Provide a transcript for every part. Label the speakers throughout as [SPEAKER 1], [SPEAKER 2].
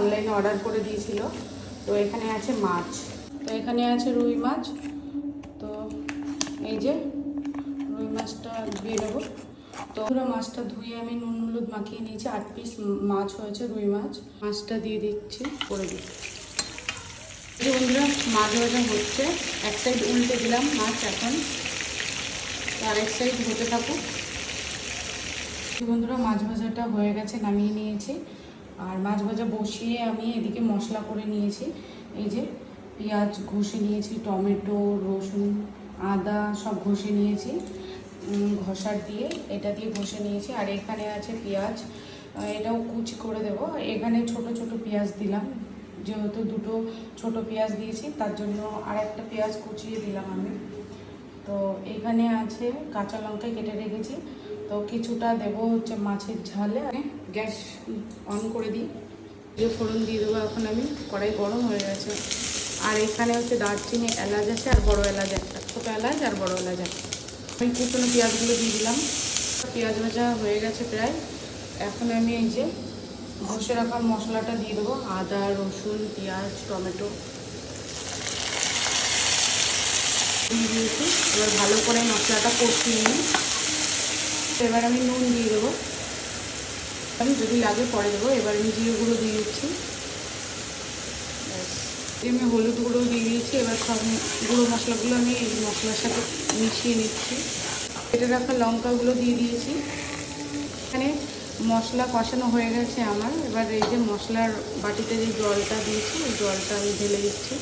[SPEAKER 1] অনলাইনে অর্ডার করে দিয়েছিল। তো এখানে আছে মাছ, তো এখানে আছে রুই মাছ। তো এই যে রুই মাছটা দিয়ে দেবো। তো পুরো মাছটা ধুয়ে আমি নুন হলুদ মাখিয়ে নিয়েছি। 8 পিস মাছ হয়েছে, রুই মাছ। মাছটা দিয়ে দিচ্ছি, করে দিচ্ছি। বন্ধুরা মাছ ভাজা হচ্ছে, এক সাইড উল্টে দিলাম মাছ, এখন আর এক সাইড হতে থাকুক। বন্ধুরা মাছ ভাজাটা হয়ে গেছে, নামিয়ে নিয়েছি। আর মাছ ভাজা বসিয়ে আমি এদিকে মশলা করে নিয়েছি। এই যে পেঁয়াজ ঘষে নিয়েছি, টমেটো, রসুন, আদা সব ঘষে নিয়েছি, ঘষার দিয়ে এটা দিয়ে ঘষে নিয়েছি। আর এখানে আছে পেঁয়াজ, এটাও কুচি করে দেব। এখানে ছোট ছোট পেঁয়াজ দিলাম, যেহেতু দুটো ছোট পেঁয়াজ দিয়েছি তার জন্য আর একটা পেঁয়াজ কুচিয়ে দিলাম আমি। তো এখানে আছে কাঁচা লঙ্কা কেটে রেখেছি। তো কিছুটা দেব হচ্ছে মাছের ঝালে। গ্যাস অন করে দিই, যে ফোড়ন দিয়ে দেবো এখন আমি। কড়াই গরম হয়ে গেছে। আর এখানে হচ্ছে দারচিনি, এলাচ আছে, আর বড় এলাচ একটা, ছোটো এলাচ আর বড় এলাচ একটা। আমি কুচনো পেঁয়াজগুলো দিয়ে দিলাম। পেঁয়াজ ভাজা হয়ে গেছে প্রায়। এখন আমি এই যে ঘষে রাখা মশলাটা দিয়ে দেবো, আদা, রসুন, পেঁয়াজ, টমেটো দিয়ে দিয়েছি। এবার ভালো করে মশলাটা কষিয়ে নিই। এবার আমি নুন দিয়ে দেবো, আমি যদি লাগে পরে দেবো। এবার আমি জিরে গুঁড়ো দিয়ে দিচ্ছি, আমি হলুদ গুঁড়ো দিয়ে দিয়েছি। এবার সব গুঁড়ো মশলাগুলো আমি এই মশলার সাথে মিশিয়ে নিচ্ছি। কেটে রাখা লঙ্কাগুলো দিয়ে দিয়েছি। এখানে মশলা কষানো হয়ে গেছে আমার। এবার এই যে মশলার বাটিতে যে জলটা দিয়েছি, ওই জলটা আমি ঢেলে দিচ্ছি।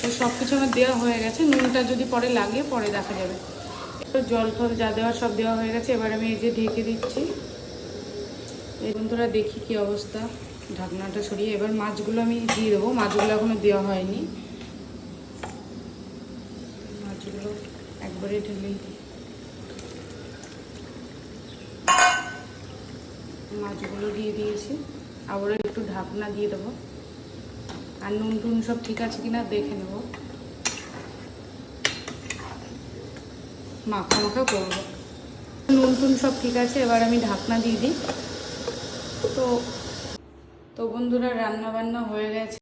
[SPEAKER 1] তো সব কিছু আমার দেওয়া হয়ে গেছে। নুনটা যদি পরে লাগে পরে দেখা যাবে। তো জল ফল যা দেওয়া সব দেওয়া হয়ে গেছে। এবার আমি এই যে ঢেকে দিচ্ছি। এই বন্ধুরা দেখি কি অবস্থা, ঢাকনাটা সরিয়ে এবার মাছগুলো আমি দিয়ে দেবো। মাছগুলো এখনো দেওয়া হয়নি, মাছগুলো একবারে ঢেলেই দিই। মাছগুলো দিয়ে দিয়েছি, আবার একটু ঢাকনা দিয়ে দেবো। আর নুন টুন সব ঠিক আছে কিনা দেখে নেব, মাখা মাখা করবো। নুন টুন সব ঠিক আছে, এবার আমি ঢাকনা দিয়ে দিই। তো বন্ধুরা রান্না বান্না হয়ে গেছে।